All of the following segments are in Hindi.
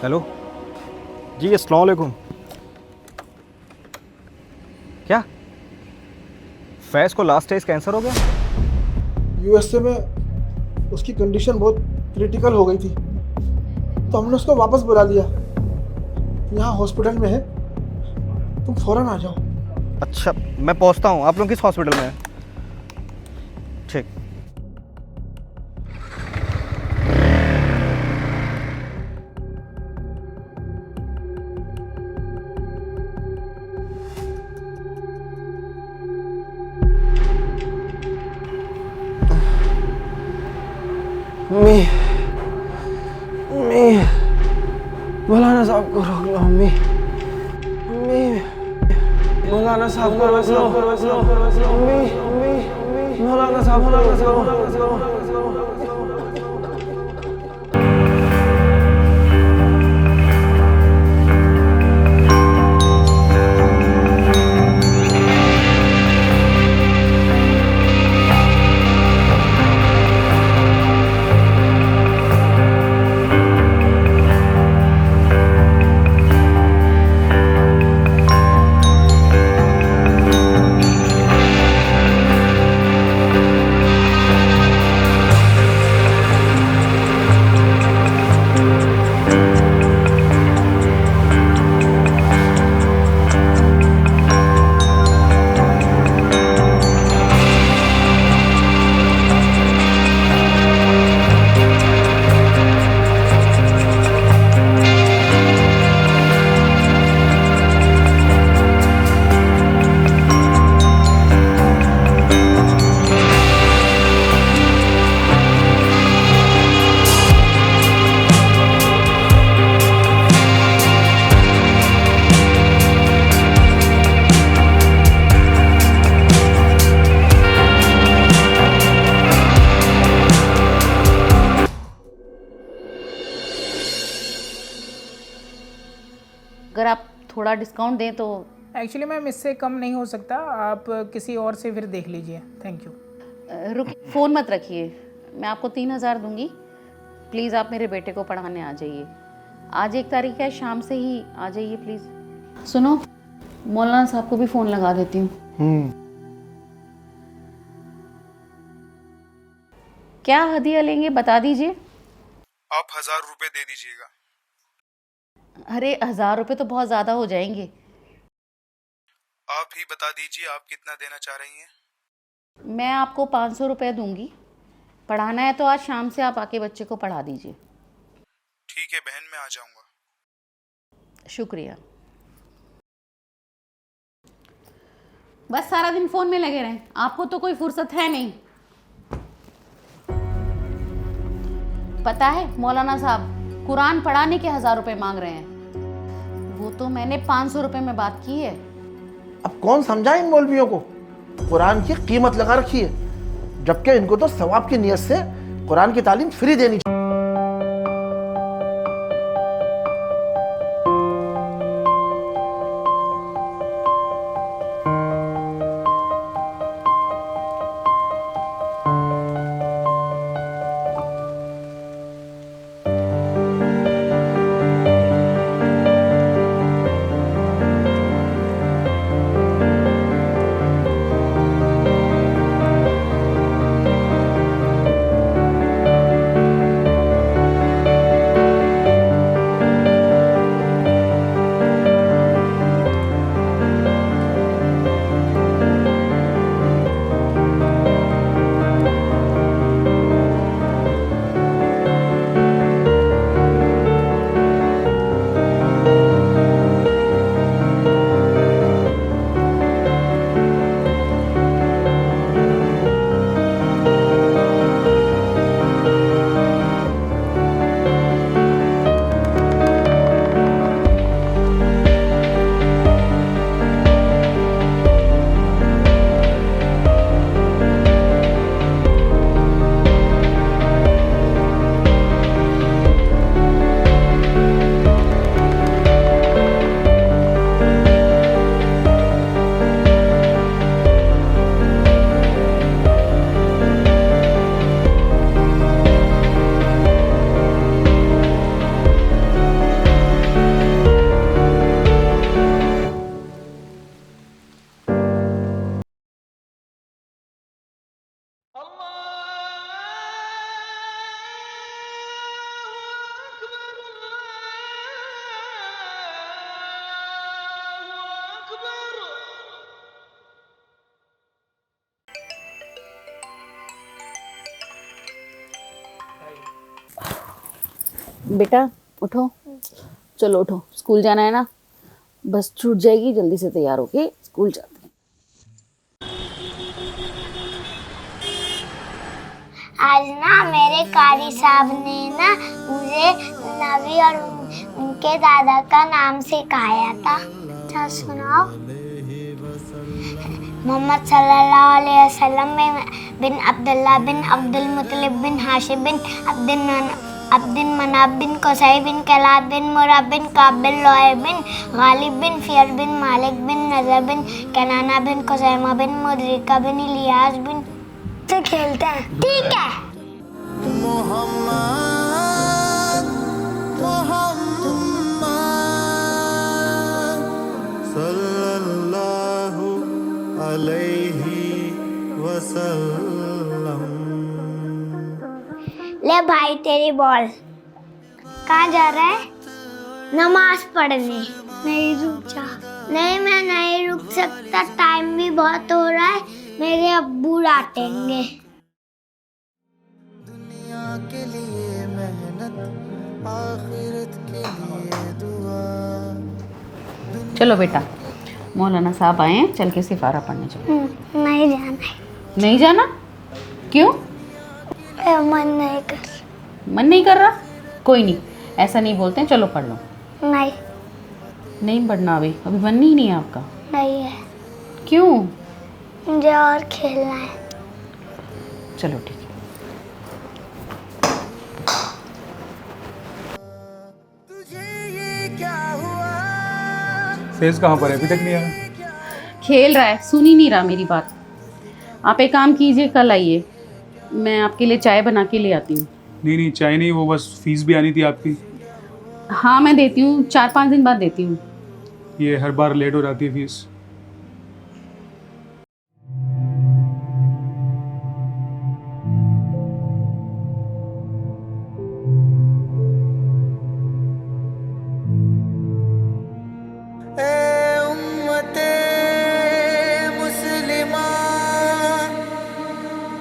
हेलो जी, अस्सलाम वालेकुम। क्या फैज़ को लास्ट स्टेज कैंसर हो गया? यूएसए में उसकी कंडीशन बहुत क्रिटिकल हो गई थी, तो हमने उसको वापस बुला लिया। यहाँ हॉस्पिटल में है, तुम फौरन आ जाओ। अच्छा, मैं पहुंचता हूँ। आप लोग किस हॉस्पिटल में हैं? ठीक। मम्मी, मम्मी, मौलाना साहब को रोक लो। मम्मी, मम्मी, मौलाना साहब को रोक लो। मम्मी, मम्मी, मौलाना साहब को रोक लो। अगर आप थोड़ा डिस्काउंट दें तो। एक्चुअली मैम इससे कम नहीं हो सकता, आप किसी और से फिर देख लीजिए। Thank you. रुक, फ़ोन मत रखिए। मैं आपको 3,000 दूंगी। प्लीज़ आप मेरे बेटे को पढ़ाने आ जाइए। आज 1 तारीख है, शाम से ही आ जाइए प्लीज़। सुनो, मौलाना साहब को भी फ़ोन लगा देती हूँ। क्या हदिया लेंगे बता दीजिए। आप 1000 रुपए दे दीजिएगा। अरे 1,000 रुपये तो बहुत ज़्यादा हो जाएंगे। आप ही बता दीजिए आप कितना देना चाह रही हैं। मैं आपको 500 रुपये दूंगी। पढ़ाना है तो आज शाम से आप आके बच्चे को पढ़ा दीजिए। ठीक है बहन, मैं आ जाऊंगा। शुक्रिया। बस सारा दिन फ़ोन में लगे रहें, आपको तो कोई फुर्सत है नहीं। पता है मौलाना साहब कुरान पढ़ाने के 1,000 रुपये मांग रहे हैं। वो तो मैंने 500 रुपये में बात की है। अब कौन समझाए इन मौलवियों को? कुरान की कीमत लगा रखी है, जबकि इनको तो सवाब की नियत से कुरान की तालीम फ्री देनी चाहिए। बेटा उठो, चलो उठो, स्कूल जाना है ना, बस छूट जाएगी, जल्दी से तैयार होके स्कूल जाते हैं। आज ना मेरे कारी साहब ने ना मुझे नबी और उनके दादा का नाम सिखाया था। अच्छा सुनाओ। मोहम्मद सल्लल्लाहु अलैहि वसल्लम बिन अब्दुल्लाह बिन अब्दुल मुत्तलिब बिन हाशिम बिन अब्दिन मनाब बिन कुसै बिन कलाब बिन मुराब बिन काब बिन लुआय बिन गालिब बिन फियर बिन मालिक बिन नजर बिन कनाना बिन कुसैमा बिन मुदरिका बिन इलियास बिन से खेलते हैं। ठीक है। सल्लल्लाहु अलैहि वसल्लम। ले भाई तेरी बॉल। कहाँ जा रहा है? नमाज पढ़ने। नहीं रुक जा। नहीं मैं नहीं रुक सकता, टाइम भी बहुत हो रहा है, मेरे अब्बू डांटेंगे। दुनिया के लिए मेहनत, आखिरत के लिए दुआ। चलो बेटा, मौलाना साहब आए हैं, चल के सिफारा पढ़ने चलो। नहीं जाना है। नहीं जाना? क्यों? मन नहीं कर। मन नहीं कर रहा? कोई नहीं, ऐसा नहीं बोलते हैं, चलो पढ़ लो। नहीं। नहीं पढ़ना अभी मन ही नहीं है आपका? नहीं है। क्यों? मुझे और खेलना है। चलो ठीक है। फेज कहाँ पर है, अभी तक नहीं आया? खेल रहा है, सुन ही नहीं रहा मेरी बात। आप एक काम कीजिए, कल आइए, मैं आपके लिए चाय बना के ले आती हूँ। नहीं चाय नहीं, वो बस फीस भी आनी थी आपकी। हाँ मैं देती हूँ, 4-5 दिन बाद देती हूँ। ये हर बार लेट हो जाती है फीस।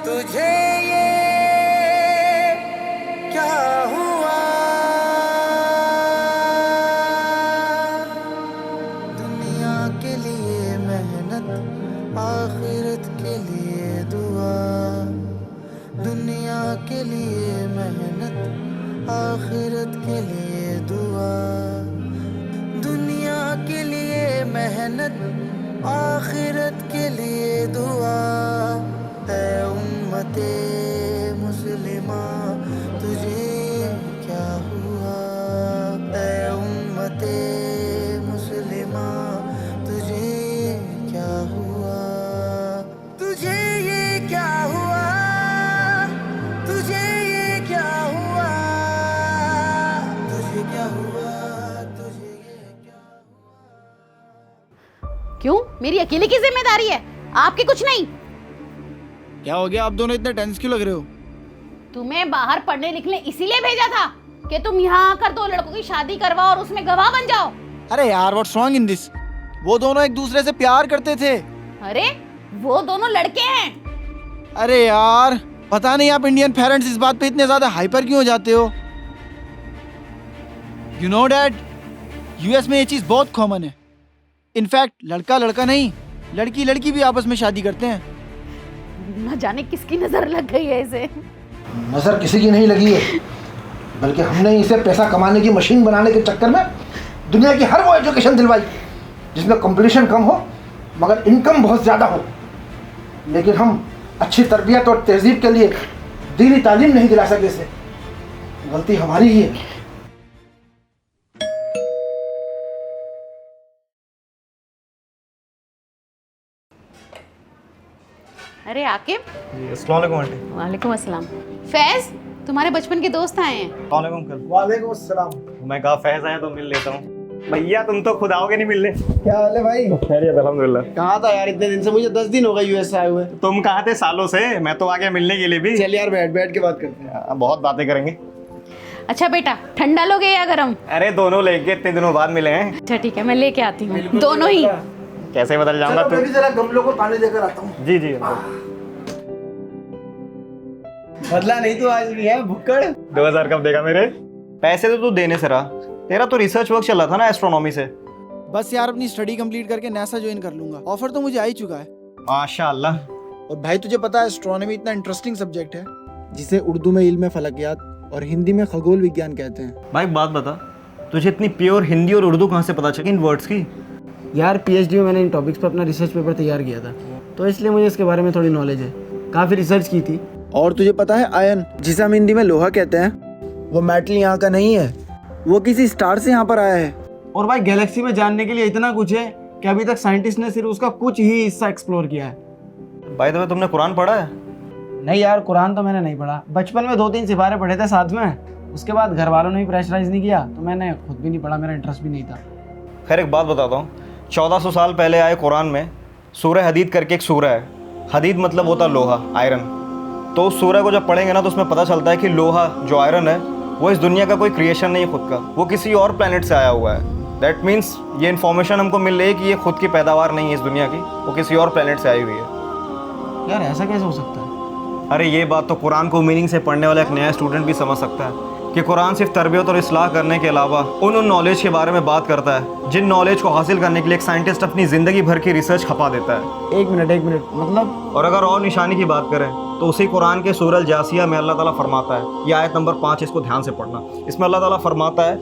तुझे ये क्या हुआ? दुनिया के लिए मेहनत, आखिरत के लिए दुआ। दुनिया के लिए मेहनत, आखिरत के लिए दुआ। दुनिया के लिए मेहनत, आखिरत के लिए दुआ। ऐ उम्मते मुस्लिमा तुझे क्या हुआ? ऐ उम्मते मुस्लिमा तुझे क्या हुआ? तुझे ये क्या हुआ? तुझे ये क्या हुआ? तुझे क्या हुआ? तुझे ये क्या हुआ? क्यों? मेरी अकेले की जिम्मेदारी है, आपकी कुछ नहीं। क्या हो गया? आप दोनों इतने टेंस क्यों लग रहे हो? तुम्हें बाहर पढ़ने लिखने इसलिए भेजा था कि तुम यहाँ आकर 2 लड़कों की शादी करवाओ और उसमें गवाह बन जाओ। अरे यार, व्हाट्स रॉन्ग इन दिस? वो दोनों एक दूसरे से प्यार करते थे। अरे वो दोनों लड़के हैं। अरे यार, पता नहीं आप इंडियन पेरेंट्स इस बात पे इतने ज्यादा हाइपर क्यों हो जाते हो? यू नो डैड, यूएस में ये चीज बहुत कॉमन है। इनफैक्ट लड़का लड़का नहीं, लड़की लड़की भी आपस में शादी करते हैं। न जाने किसकी नजर लग गई है इसे। नजर किसी की नहीं लगी है, बल्कि हमने इसे पैसा कमाने की मशीन बनाने के चक्कर में दुनिया की हर वो एजुकेशन दिलवाई जिसमें कंपटीशन कम हो मगर इनकम बहुत ज़्यादा हो। लेकिन हम अच्छी तरबियत और तहजीब के लिए दीनी तालीम नहीं दिला सके इसे। गलती हमारी ही है। अरे आकिब। अस्सलाम वालेकुम आंटी। वालेकुम अस्सलाम। फैज, तुम्हारे बचपन के दोस्त आए हैं। वालेकुम अंकल। वालेकुम अस्सलाम। मैं कहा फैज आया तो मिल लेता हूँ। भैया तुम तो खुद आओगे नहीं मिलने। क्या हाल है भाई? खैरियत अल्हम्दुलिल्लाह। कहाँ था यार इतने दिन से? मुझे 10 दिन हो गए यूएस से आए हुए। तुम कहाँ थे सालों से? मैं तो आ गया मिलने के लिए भी। चल यार, बैठ के बात करते हैं। बहुत बातें करेंगे। अच्छा बेटा, ठंडा लोगे या गरम? अरे दोनों लेके इतने दिनों बाद मिले हैं। अच्छा ठीक है, मैं लेके आती हूँ दोनों ही। कैसे बदल जाऊंगा मैं भी तू? जरा गमलों को पानी देकर आता हूँ। जी जी। बदला नहीं तो आज भी है भुक्कड़। 2000 कब देगा मेरे? पैसे तो तू देने से रहा, तेरा तो रिसर्च वर्क चल रहा था ना एस्ट्रोनॉमी से। बस यार अपनी स्टडी कंप्लीट करके नासा ज्वाइन कर लूंगा, ऑफर तो मुझे आ ही चुका है। माशाल्लाह। और भाई तुझे पता है एस्ट्रोनॉमी इतना इंटरेस्टिंग सब्जेक्ट है जिसे उर्दू में इल्म फलकियात और हिंदी में खगोल विज्ञान कहते हैं। भाई बात बता, तुझे इतनी प्योर हिंदी और उर्दू कहाँ से पता चली इन वर्ड्स की? यार पीएचडी में मैंने इन टॉपिक्स पर अपना रिसर्च पेपर तैयार किया था, तो इसलिए मुझे इसके बारे में थोड़ी नॉलेज है, काफ़ी रिसर्च की थी। और तुझे पता है आयन, जिसे हम हिंदी में लोहा कहते हैं, वो मेटल यहाँ का नहीं है, वो किसी स्टार से यहाँ पर आया है। और भाई गैलेक्सी में जानने के लिए इतना कुछ है कि अभी तक साइंटिस्ट ने सिर्फ उसका कुछ ही हिस्सा एक्सप्लोर किया है। भाई तो तुमने कुरान पढ़ा है? नहीं यार, कुरान तो मैंने नहीं पढ़ा। बचपन में 2-3 सिपारे पढ़े थे साथ में, उसके बाद घर वालों ने भी प्रेशराइज नहीं किया, तो मैंने खुद भी नहीं पढ़ा, मेरा इंटरेस्ट भी नहीं था। खैर एक बात बताता हूँ, 1400 साल पहले आए कुरान में सूरह हदीद करके एक सूरह है। हदीद मतलब होता लोहा, आयरन। तो उस सूरह को जब पढ़ेंगे ना तो उसमें पता चलता है कि लोहा जो आयरन है वो इस दुनिया का कोई क्रिएशन नहीं है खुद का, वो किसी और प्लेनेट से आया हुआ है। दैट मीन्स ये इन्फॉर्मेशन हमको मिल रही है कि ये खुद की पैदावार नहीं है इस दुनिया की, वो किसी और प्लेनेट से आई हुई है। यार ऐसा कैसे हो सकता है? अरे ये बात तो कुरान को मीनिंग से पढ़ने वाला एक नया स्टूडेंट भी समझ सकता है कि कुरान सिर्फ तरबियत और इस्लाह करने के अलावा उन नॉलेज के बारे में बात करता है जिन नॉलेज को हासिल करने के लिए एक साइंटिस्ट अपनी ज़िंदगी भर की रिसर्च खपा देता है। एक मिनट मतलब? और अगर और निशानी की बात करें तो उसी कुरान के सूरह जासिया में अल्लाह ताला फरमाता है, ये आयत नंबर 5, इसको ध्यान से पढ़ना। इसमें अल्लाह ताला फरमाता है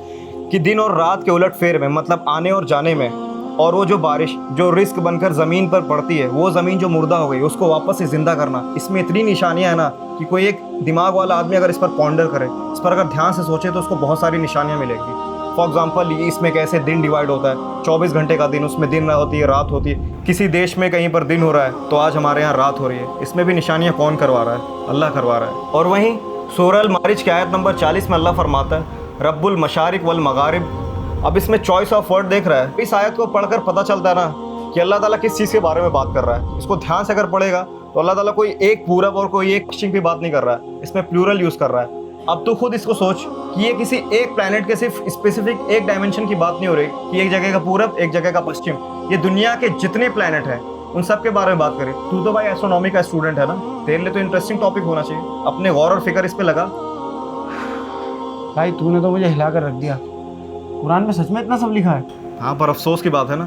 कि दिन और रात के उलट फेर में, मतलब आने और जाने में, और वो जो बारिश जो रिस्क बनकर ज़मीन पर पड़ती है, वो ज़मीन जो मुर्दा हो गई उसको वापस से ज़िंदा करना, इसमें इतनी निशानियाँ हैं ना कि कोई एक दिमाग वाला आदमी अगर इस पर पॉन्डर करे, इस पर अगर ध्यान से सोचे तो उसको बहुत सारी निशानियाँ मिलेगी। फॉर एग्जाम्पल इसमें कैसे दिन डिवाइड होता है, 24 घंटे का दिन, उसमें दिन होती है, रात होती है। किसी देश में कहीं पर दिन हो रहा है तो आज हमारे यहाँ रात हो रही है। इसमें भी निशानियाँ कौन करवा रहा है? अल्लाह करवा रहा है। और वहीं सूरह अल मारिज की आयत नंबर 40 में अल्लाह फरमाता है, रब्बुल मशारिक वल मगारिब। अब इसमें चॉइस ऑफ वर्ड देख रहा है। इस आयत को पढ़कर पता चलता है ना कि अल्लाह ताला किस चीज़ के बारे में बात कर रहा है। इसको ध्यान से अगर पढ़ेगा तो अल्लाह ताला कोई एक पूरब और कोई एक पश्चिम की बात नहीं कर रहा है, इसमें प्लूरल यूज़ कर रहा है। अब तो खुद इसको सोच कि ये किसी एक प्लैनेट के सिर्फ स्पेसिफिक एक डायमेंशन की बात नहीं हो रही कि एक जगह का पूरब एक जगह का पश्चिम। ये दुनिया के जितने प्लैनेट हैं उन सब के बारे में बात करें। तू तो भाई एस्ट्रोनॉमी का स्टूडेंट है ना, तेरे लिए तो इंटरेस्टिंग टॉपिक होना चाहिए। अपने गौर और फिक्र इस पे लगा। भाई तूने तो मुझे हिला कर रख दिया। कुरान में सच में इतना सब लिखा है? हाँ, पर अफसोस की बात है ना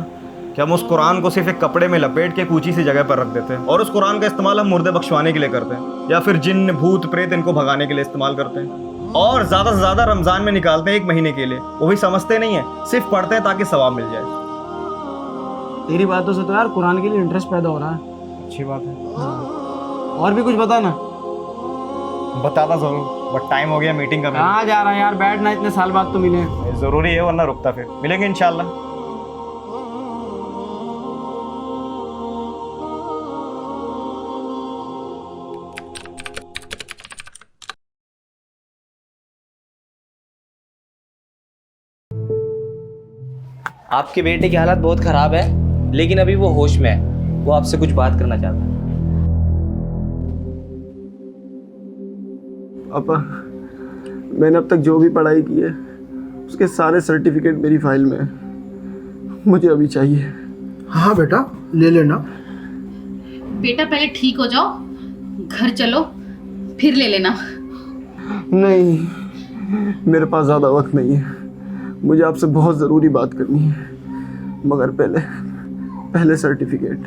कि हम उस कुरान को सिर्फ एक कपड़े में लपेट के ऊंची सी जगह पर रख देते हैं, और उस कुरान का इस्तेमाल हम मुर्दे बख्शवाने के लिए करते हैं, या फिर जिन्न भूत प्रेत इनको भगाने के लिए इस्तेमाल करते हैं, और ज़्यादा से ज़्यादा रमज़ान में निकालते हैं 1 महीने के लिए। वो भी समझते नहीं है, सिर्फ पढ़ते हैं ताकि सवाब मिल जाए। तेरी बातों से तो यार कुरान के लिए इंटरेस्ट पैदा हो रहा है। अच्छी बात है। हाँ, और भी कुछ बता ना। बताता ज़रूर, बट टाइम हो गया मीटिंग का। कहाँ जा रहा है यार, बैठ ना, इतने साल बाद तो मिले। ज़रूरी है वरना रुकता, फिर मिलेंगे इंशाल्लाह। आपके बेटे की हालत बहुत ख़राब है, लेकिन अभी वो होश में है। वो आपसे कुछ बात करना चाहता है। पापा, मैंने अब तक जो भी पढ़ाई की है उसके सारे सर्टिफिकेट मेरी फाइल में है, मुझे अभी चाहिए। हाँ बेटा, ले लेना। बेटा पहले ठीक हो जाओ, घर चलो, फिर ले लेना। नहीं, मेरे पास ज़्यादा वक्त नहीं है, मुझे आपसे बहुत ज़रूरी बात करनी है, मगर पहले सर्टिफिकेट।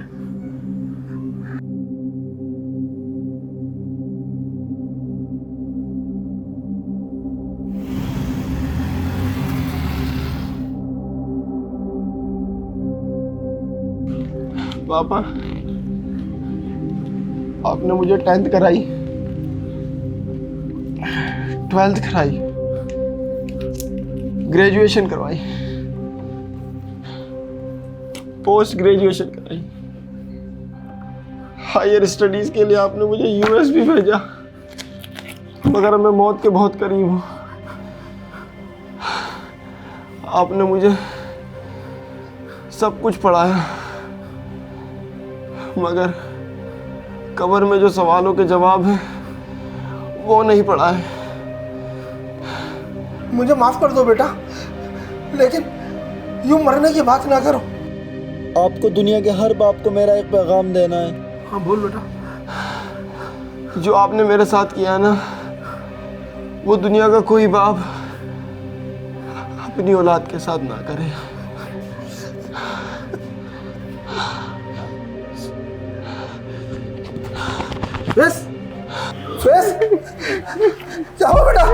पापा, आपने मुझे 10th कराई, 12th कराई, ग्रेजुएशन करवाई, पोस्ट ग्रेजुएशन कराई, हायर स्टडीज के लिए आपने मुझे यूएस भी भेजा, मगर मैं मौत के बहुत करीब हूँ। आपने मुझे सब कुछ पढ़ाया, मगर कब्र में जो सवालों के जवाब हैं वो नहीं पढ़ा है। मुझे माफ कर दो बेटा, लेकिन यूं मरने की बात ना करो। आपको दुनिया के हर बाप को मेरा एक पैगाम देना है। हाँ बोल बेटा। जो आपने मेरे साथ किया ना, वो दुनिया का कोई बाप अपनी औलाद के साथ ना करें। फेस फेस क्या हुआ बेटा?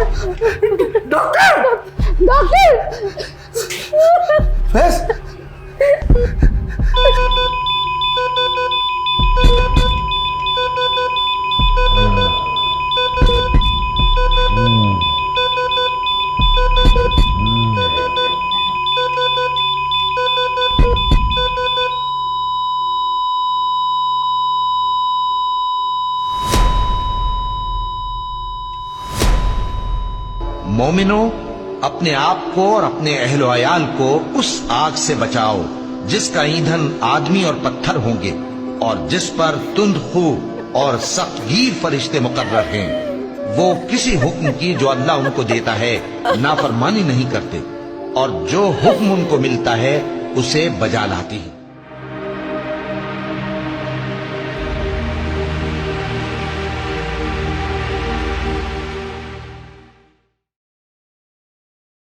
डॉक्टर डॉक्टर फेस मोमिनो, अपने आप को और अपने अहलो अयाल को उस आग से बचाओ जिसका ईंधन आदमी और पत्थर होंगे और जिस पर तुंद खू और सख्तगीर फरिश्ते मुकर्रर हैं। वो किसी हुक्म की जो अल्लाह उनको देता है नाफरमानी नहीं करते और जो हुक्म उनको मिलता है उसे बजा लाते हैं।